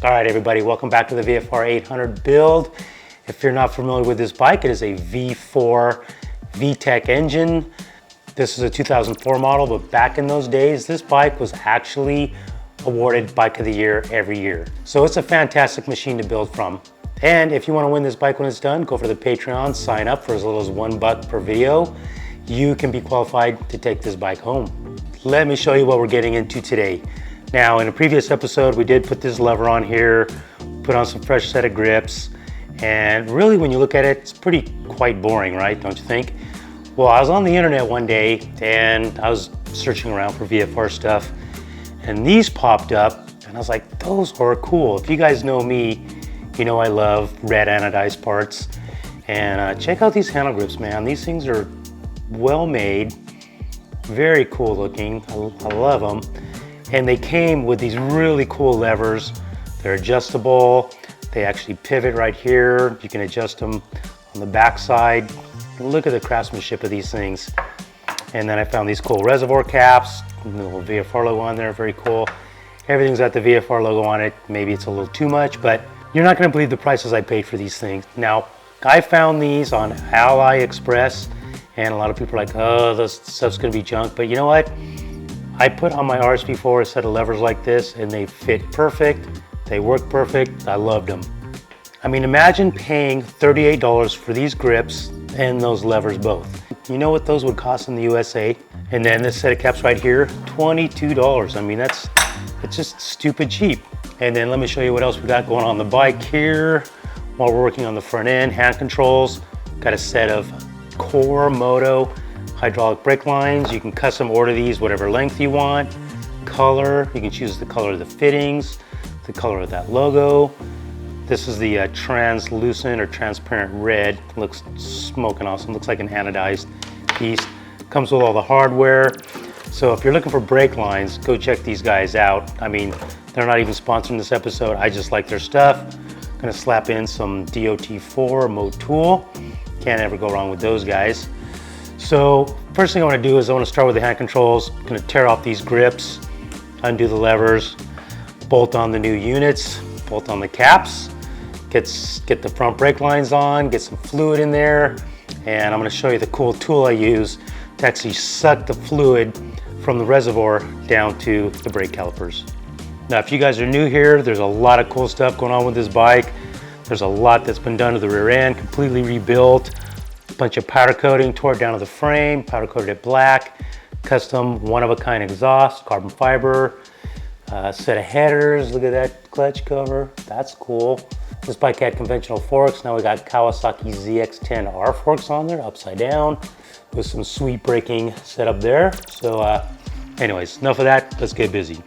All right, everybody, welcome back to the VFR800 build. If you're not familiar with this bike, it is a V4 VTEC engine. This is a 2004 model, but back in those days, this bike was actually awarded Bike of the Year every year. So it's a fantastic machine to build from. And if you want to win this bike when it's done, go for the Patreon, sign up for as little as $1 per video. You can be qualified to take this bike home. Let me show you what we're getting into today. Now, in a previous episode, we did put this lever on here, put on some fresh set of grips, and really when you look at it, it's quite boring, right? Don't you think? Well, I was on the internet one day and I was searching around for VFR stuff, and these popped up and I was like, those are cool. If you guys know me, you know I love red anodized parts. And check out these handle grips, man. These things are well made, very cool looking. I love them. And they came with these really cool levers. They're adjustable. They actually pivot right here. You can adjust them on the back side. Look at the craftsmanship of these things. And then I found these cool Reservoir Caps, the little VFR logo on there, very cool. Everything's got the VFR logo on it. Maybe it's a little too much, but you're not gonna believe the prices I paid for these things. Now, I found these on AliExpress, and a lot of people are like, oh, this stuff's gonna be junk, but you know what? I put on my RSV4 a set of levers like this and they fit perfect. They work perfect. I loved them. I mean, imagine paying $38 for these grips and those levers both. You know what those would cost in the USA? And then this set of caps right here, $22. I mean, it's just stupid cheap. And then let me show you what else we got going on the bike here. While we're working on the front end, hand controls, got a set of Core Moto hydraulic brake lines. You can custom order these whatever length you want. Color, you can choose the color of the fittings, the color of that logo. This is the translucent or transparent red. Looks smoking awesome. Looks like an anodized piece. Comes with all the hardware. So if you're looking for brake lines, go check these guys out. I mean, they're not even sponsoring this episode. I just like their stuff. Gonna slap in some DOT4 Motul. Can't ever go wrong with those guys. So first thing I want to do is I want to start with the hand controls. I'm going to tear off these grips, undo the levers, bolt on the new units, bolt on the caps, get the front brake lines on, get some fluid in there, and I'm going to show you the cool tool I use to actually suck the fluid from the reservoir down to the brake calipers. Now, if you guys are new here, there's a lot of cool stuff going on with this bike. There's a lot that's been done to the rear end, completely rebuilt. Bunch of powder coating, tore it down to the frame, powder coated it black, custom one-of-a-kind exhaust, carbon fiber, set of headers. Look at that clutch cover, that's cool. This bike had conventional forks. Now we got Kawasaki ZX-10R forks on there, upside down, with some sweet braking set up there. So anyways, enough of that, let's get busy.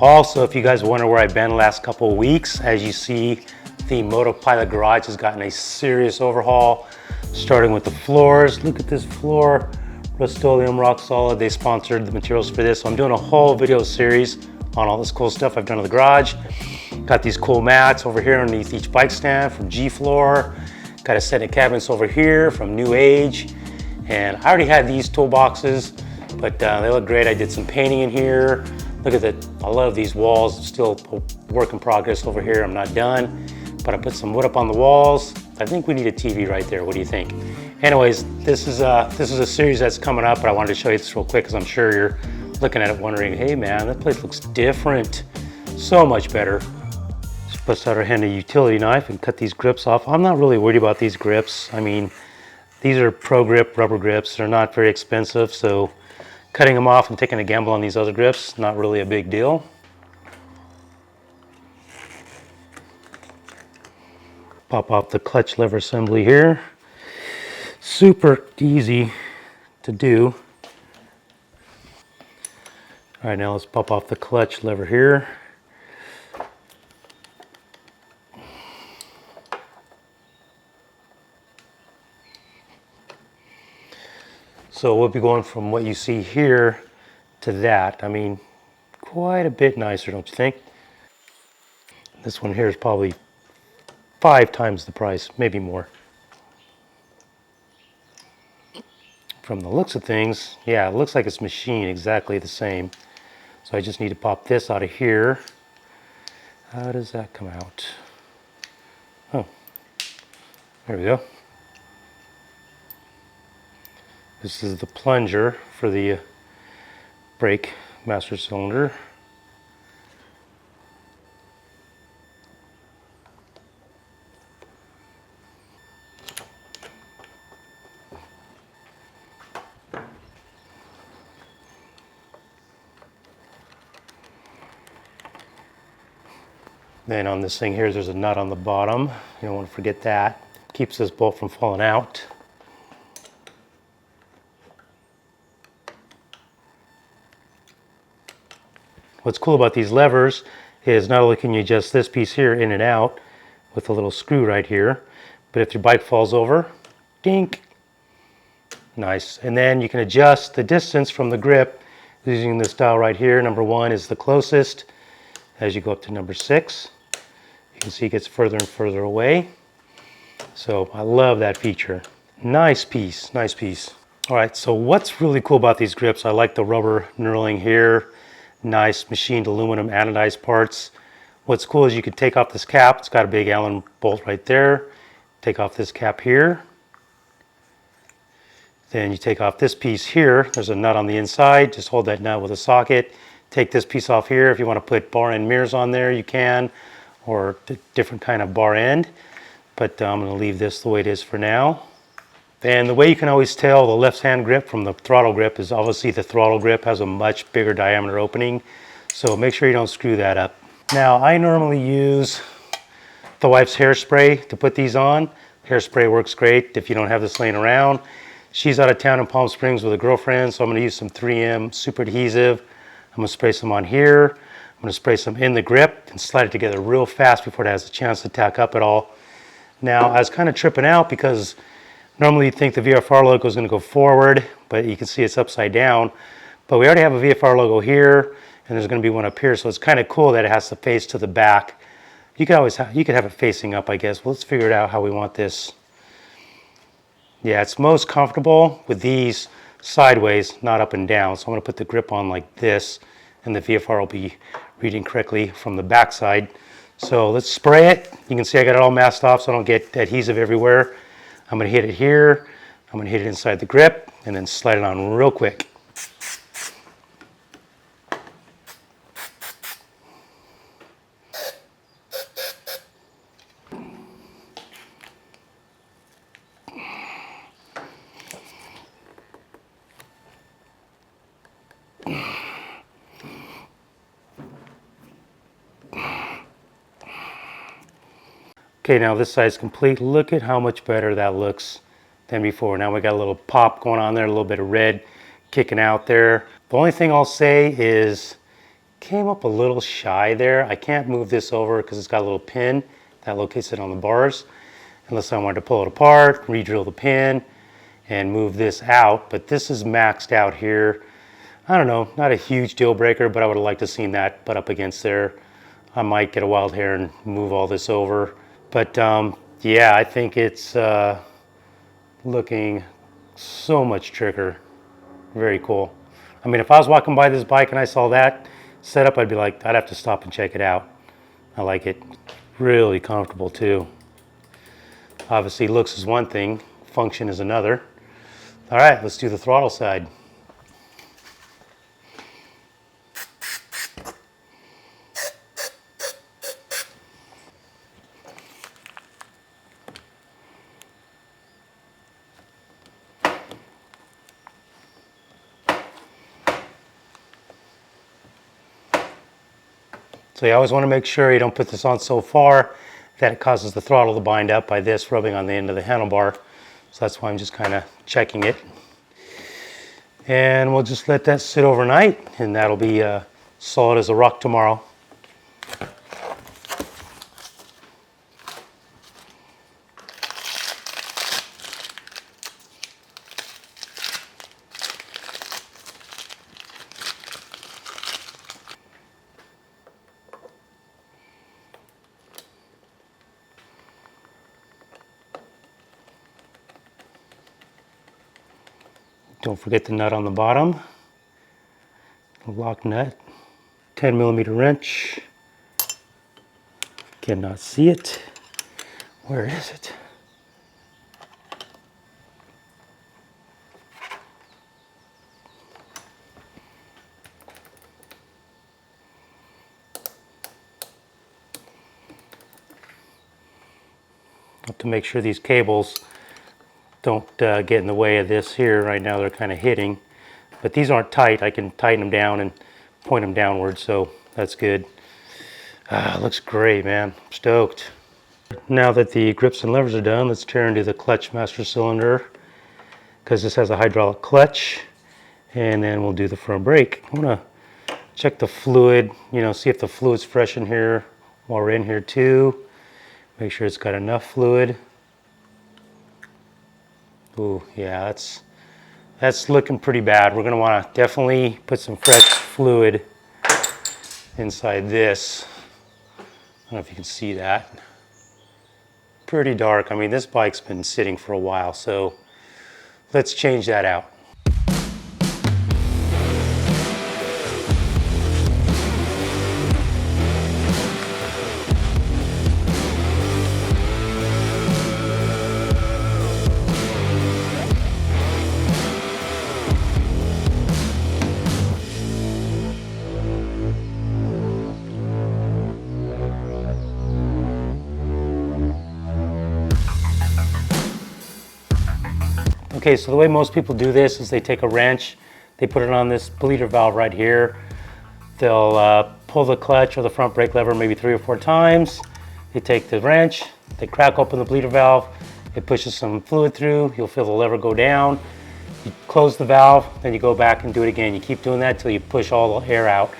Also, if you guys wonder where I've been the last couple of weeks, as you see, the Motopilot garage has gotten a serious overhaul. Starting with the floors. Look at this floor, Rust-Oleum rock solid. They sponsored the materials for this, so I'm doing a whole video series on all this cool stuff I've done in the garage. Got these cool mats over here underneath each bike stand from G-Floor. Got a set of cabinets over here from New Age, and I already had these toolboxes, but they look great. I did some painting in here. Look at that, I love these walls. It's still a work in progress over here. I'm not done, but I put some wood up on the walls. I think we need a TV right there. What do you think? Anyways, this is a series that's coming up, but I wanted to show you this real quick because I'm sure you're looking at it wondering, hey man, that place looks different. So much better. Just bust out our handy utility knife and cut these grips off. I'm not really worried about these grips. I mean, these are Pro Grip rubber grips. They're not very expensive, so cutting them off and taking a gamble on these other grips, not really a big deal. Pop off the clutch lever assembly here. Super easy to do. All right, now let's pop off the clutch lever here. So we'll be going from what you see here to that. I mean, quite a bit nicer, don't you think? This one here is probably 5 times the price, maybe more. From the looks of things, yeah, it looks like it's machined exactly the same. So I just need to pop this out of here. How does that come out? Oh, there we go. This is the plunger for the brake master cylinder. Then on this thing here, there's a nut on the bottom. You don't want to forget that. Keeps this bolt from falling out. What's cool about these levers is not only can you adjust this piece here in and out with a little screw right here, but if your bike falls over, dink, nice. And then you can adjust the distance from the grip using this dial right here. Number 1 is the closest. As you go up to number 6, you can see it gets further and further away. So I love that feature. Nice piece, nice piece. All right, so what's really cool about these grips, I like the rubber knurling here. Nice machined aluminum anodized parts. What's cool is you can take off this cap. It's got a big Allen bolt right there. Take off this cap here. Then you take off this piece here. There's a nut on the inside. Just hold that nut with a socket. Take this piece off here. If you want to put bar end mirrors on there, you can, or different kind of bar end. But I'm going to leave this the way it is for now. And the way you can always tell the left hand grip from the throttle grip is obviously the throttle grip has a much bigger diameter opening. So make sure you don't screw that up. Now I normally use the wife's hairspray to put these on. Hairspray works great if you don't have this laying around. She's out of town in Palm Springs with a girlfriend, so I'm going to use some 3M super adhesive. I'm going to spray some on here. I'm going to spray some in the grip and slide it together real fast before it has a chance to tack up at all. Now I was kind of tripping out because normally you'd think the VFR logo is going to go forward, but you can see it's upside down. But we already have a VFR logo here, and there's going to be one up here, so it's kind of cool that it has to face to the back. You could have it facing up, I guess. Well, let's figure it out how we want this. Yeah, it's most comfortable with these sideways, not up and down. So I'm going to put the grip on like this, and the VFR will be reading correctly from the back side. So let's spray it. You can see I got it all masked off so I don't get adhesive everywhere. I'm going to hit it here. I'm going to hit it inside the grip and then slide it on real quick. Okay, now this side's complete. Look at how much better that looks than before. Now we got a little pop going on there, a little bit of red kicking out there. The only thing I'll say is came up a little shy there. I can't move this over because it's got a little pin that locates it on the bars, unless I wanted to pull it apart, re-drill the pin, and move this out. But this is maxed out here. I don't know, not a huge deal breaker, but I would have liked to have seen that butt up against there. I might get a wild hair and move all this over. But yeah, I think it's looking so much trickier. Very cool. I mean, if I was walking by this bike and I saw that setup, I'd be like, I'd have to stop and check it out. I like it. Really comfortable too. Obviously looks is one thing, function is another. All right, let's do the throttle side. So you always want to make sure you don't put this on so far that it causes the throttle to bind up by this rubbing on the end of the handlebar. So that's why I'm just kind of checking it. And we'll just let that sit overnight, and that'll be solid as a rock tomorrow. Don't forget the nut on the bottom, the lock nut, 10mm wrench, cannot see it. Where is it? Have to make sure these cables don't get in the way of this here. Right now they're kind of hitting, but these aren't tight. I can tighten them down and point them downward, so that's good. Looks great, man. I'm stoked. Now that the grips and levers are done, let's tear into the clutch master cylinder, because this has a hydraulic clutch, and then we'll do the front brake. I'm gonna check the fluid, see if the fluid's fresh in here while we're in here too. Make sure it's got enough fluid. Ooh, yeah, that's looking pretty bad. We're gonna wanna definitely put some fresh fluid inside this. I don't know if you can see that. Pretty dark. I mean, this bike's been sitting for a while, so let's change that out. Okay, so the way most people do this is they take a wrench, they put it on this bleeder valve right here. They'll pull the clutch or the front brake lever maybe 3 or 4 times. They take the wrench, they crack open the bleeder valve, it pushes some fluid through, you'll feel the lever go down. You close the valve, then you go back and do it again. You keep doing that until you push all the air out.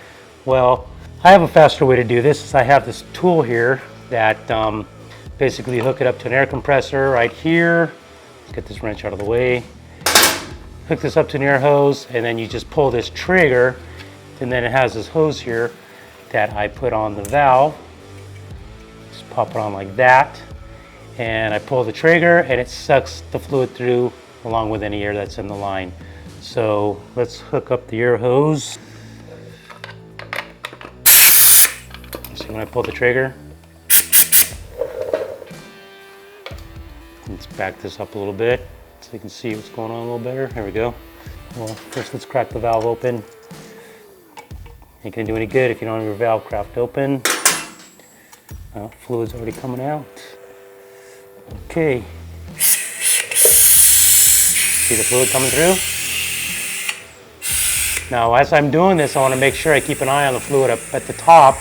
Well, I have a faster way to do this. Is I have this tool here that basically you hook it up to an air compressor right here. Let's get this wrench out of the way. Hook this up to an air hose, and then you just pull this trigger, and then it has this hose here that I put on the valve. Just pop it on like that, and I pull the trigger, and it sucks the fluid through along with any air that's in the line. So let's hook up the air hose. See when I pull the trigger? Let's back this up a little bit so you can see what's going on a little better. There we go. Well, first let's crack the valve open. Ain't gonna do any good if you don't have your valve cracked open. Fluid's already coming out. Okay. See the fluid coming through? Now, as I'm doing this, I want to make sure I keep an eye on the fluid up at the top,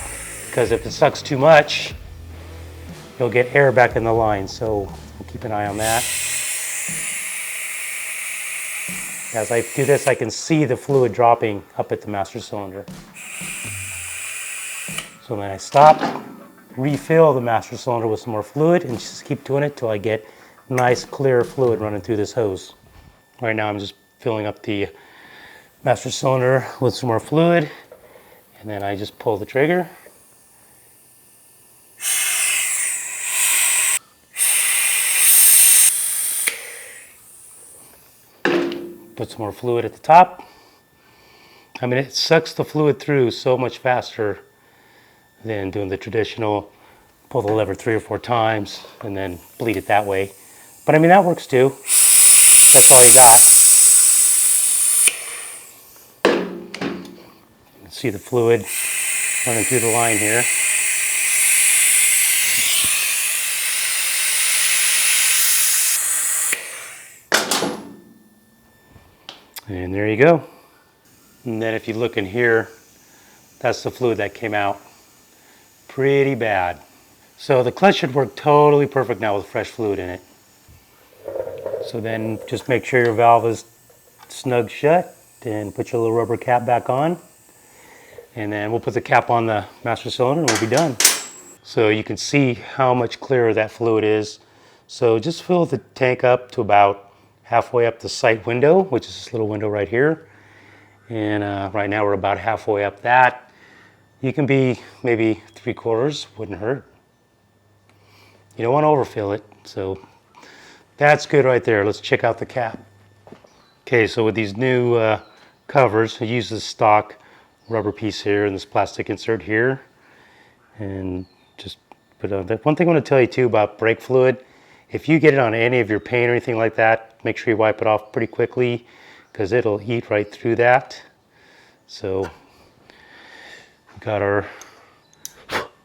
because if it sucks too much, you'll get air back in the line. So keep an eye on that. As I do this, I can see the fluid dropping up at the master cylinder. So then I stop, refill the master cylinder with some more fluid, and just keep doing it till I get nice clear fluid running through this hose. Right now I'm just filling up the master cylinder with some more fluid, and then I just pull the trigger. Put some more fluid at the top. I mean, it sucks the fluid through so much faster than doing the traditional pull the lever 3 or 4 times and then bleed it that way. But I mean, that works too. That's all you got. You can see the fluid running through the line here. And there you go. And then if you look in here, that's the fluid that came out. Pretty bad. So the clutch should work totally perfect now with fresh fluid in it. So then just make sure your valve is snug shut and put your little rubber cap back on. And then we'll put the cap on the master cylinder and we'll be done. So you can see how much clearer that fluid is. So just fill the tank up to about halfway up the sight window, which is this little window right here. And right now we're about halfway up that. You can be maybe 3/4, wouldn't hurt. You don't want to overfill it, so that's good right there. Let's check out the cap. Okay, so with these new covers, I use this stock rubber piece here and this plastic insert here, and just But the one thing I want to tell you too about brake fluid, if you get it on any of your paint or anything like that, make sure you wipe it off pretty quickly because it'll eat right through that. So we got our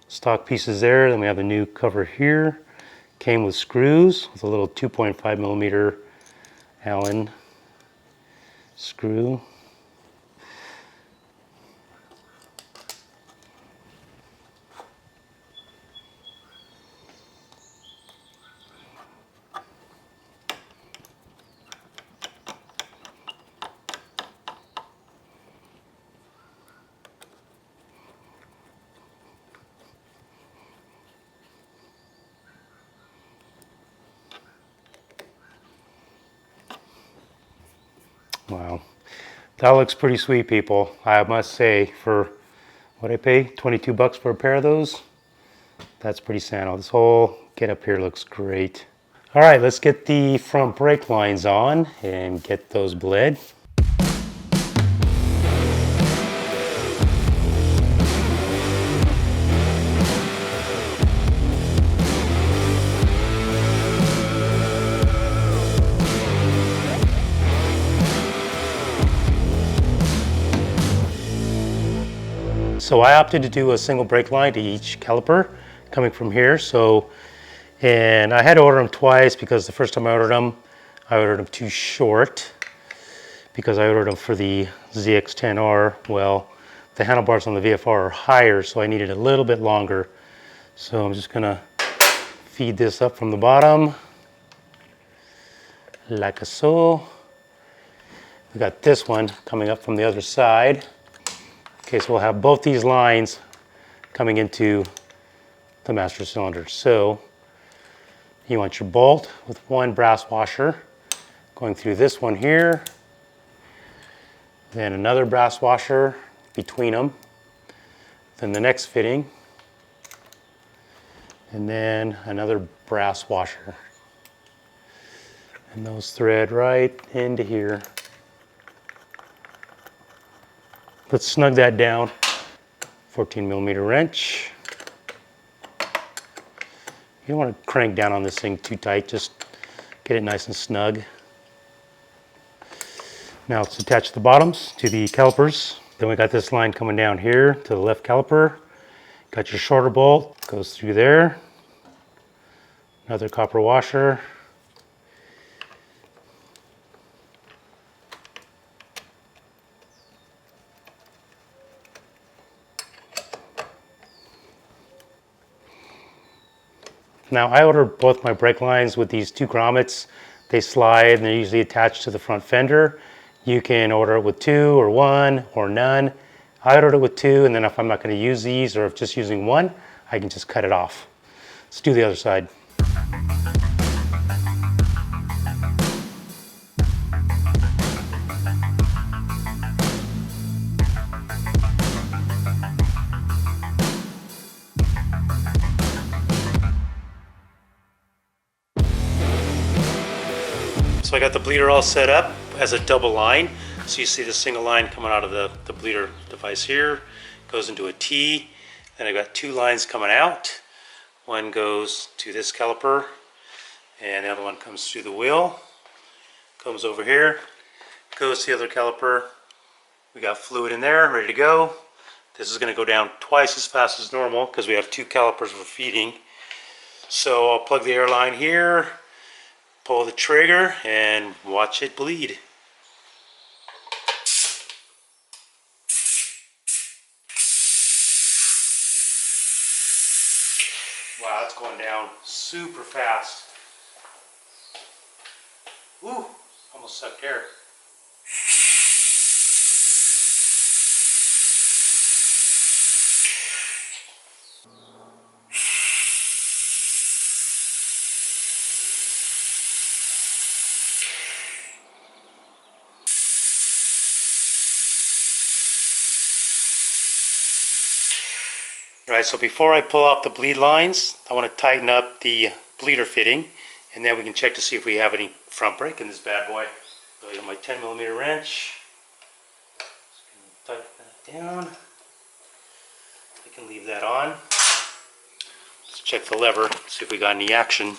stock pieces there. Then we have the new cover here. Came with screws with a little 2.5 millimeter Allen screw. Wow, that looks pretty sweet, people. I must say, for what I pay, 22 bucks for a pair of those, that's pretty sano. This whole get up here looks great. All right, let's get the front brake lines on and get those bled. So I opted to do a single brake line to each caliper coming from here. And I had to order them twice because the first time I ordered them too short because I ordered them for the ZX10R. Well, the handlebars on the VFR are higher, so I needed a little bit longer. So I'm just gonna feed this up from the bottom, like so. We got this one coming up from the other side. Okay, so we'll have both these lines coming into the master cylinder. So you want your bolt with one brass washer going through this one here, then another brass washer between them, then the next fitting, and then another brass washer. And those thread right into here. Let's snug that down. 14 millimeter wrench. You don't want to crank down on this thing too tight, just get it nice and snug. Now let's attach the bottoms to the calipers. Then we got this line coming down here to the left caliper. Got your shorter bolt, goes through there. Another copper washer. Now I ordered both my brake lines with these two grommets. They slide and they're usually attached to the front fender. You can order it with two or one or none. I ordered it with two, and then if I'm not going to use these or if just using one, I can just cut it off. Let's do the other side. So I got the bleeder all set up as a double line. So you see the single line coming out of the bleeder device here, goes into a T. Then I've got two lines coming out. One goes to this caliper and the other one comes through the wheel. Comes over here, goes to the other caliper. We got fluid in there, ready to go. This is gonna go down twice as fast as normal because we have two calipers we're feeding. So I'll plug the air line here, pull the trigger, and watch it bleed. Wow, that's going down super fast. Woo, almost sucked air. All right, so before I pull out the bleed lines, I want to tighten up the bleeder fitting, and then we can check to see if we have any front brake in this bad boy. So I got my 10 millimeter wrench. Just gonna tighten that down. I can leave that on. Let's check the lever, see if we got any action.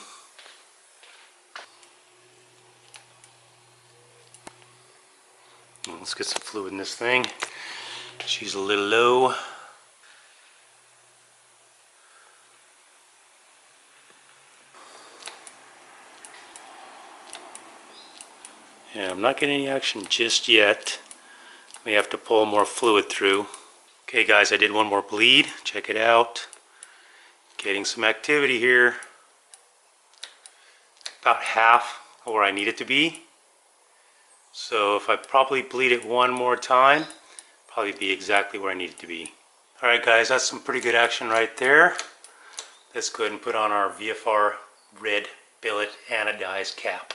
Let's get some fluid in this thing. She's a little low. Yeah, I'm not getting any action just yet. We have to pull more fluid through. Okay guys, I did one more bleed. Check it out. Getting some activity here. About half of where I need it to be. So if I probably bleed it one more time, probably be exactly where I need it to be. Alright guys, that's some pretty good action right there. Let's go ahead and put on our VFR red billet anodized cap.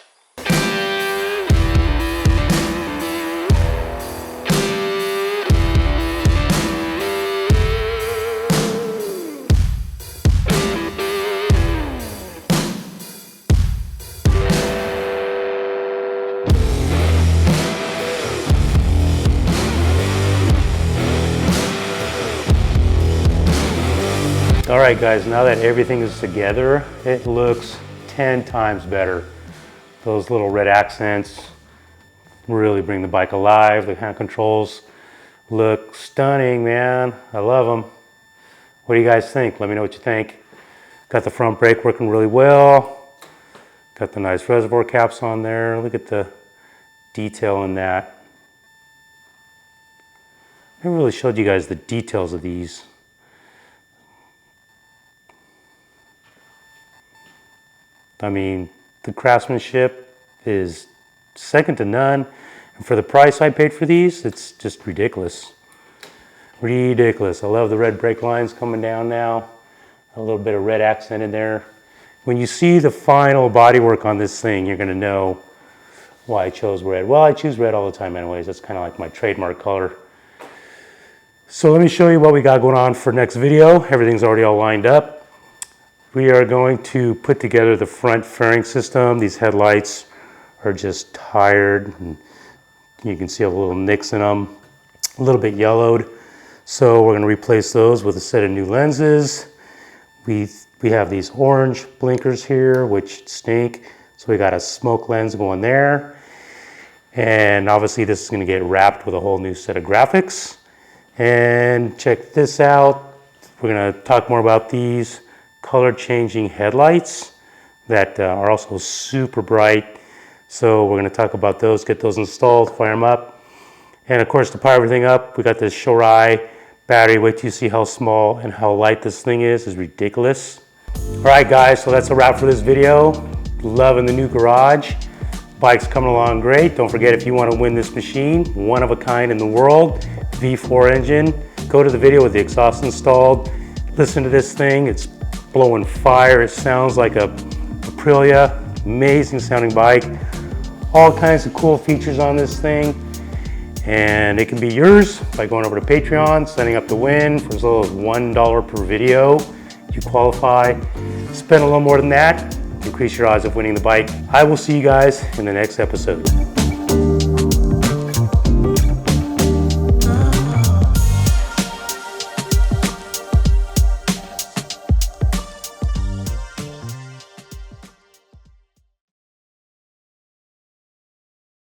Alright guys, now that everything is together, it looks 10 times better. Those little red accents really bring the bike alive. The hand controls look stunning, man. I love them. What do you guys think? Let me know what you think. Got the front brake working really well. Got the nice reservoir caps on there. Look at the detail in that. I never really showed you guys the details of these. I mean, the craftsmanship is second to none. And for the price I paid for these, it's just ridiculous. Ridiculous. I love the red brake lines coming down now. A little bit of red accent in there. When you see the final bodywork on this thing, you're gonna know why I chose red. Well, I choose red all the time anyways. That's kind of like my trademark color. So let me show you what we got going on for next video. Everything's already all lined up. We are going to put together the front fairing system. These headlights are just tired, and you can see a little nicks in them, a little bit yellowed. So we're going to replace those with a set of new lenses. We have these orange blinkers here, which stink. So we got a smoke lens going there. And obviously this is going to get wrapped with a whole new set of graphics. And check this out. We're going to talk more about these color changing headlights that are also super bright. So we're going to talk about those, get those installed, fire them up. And of course, to power everything up, we got this Shorai battery. Wait till you see how small and how light this thing is ridiculous. All right guys, so that's a wrap for this video. Loving the new garage. Bike's coming along great. Don't forget, if you want to win this machine, one of a kind in the world, V4 engine, go to the video with the exhaust installed. Listen to this thing, it's blowing fire. It sounds like a Aprilia. Amazing sounding bike. All kinds of cool features on this thing. And it can be yours by going over to Patreon, signing up to win for as little as $1 per video. You qualify. Spend a little more than that, increase your odds of winning the bike. I will see you guys in the next episode.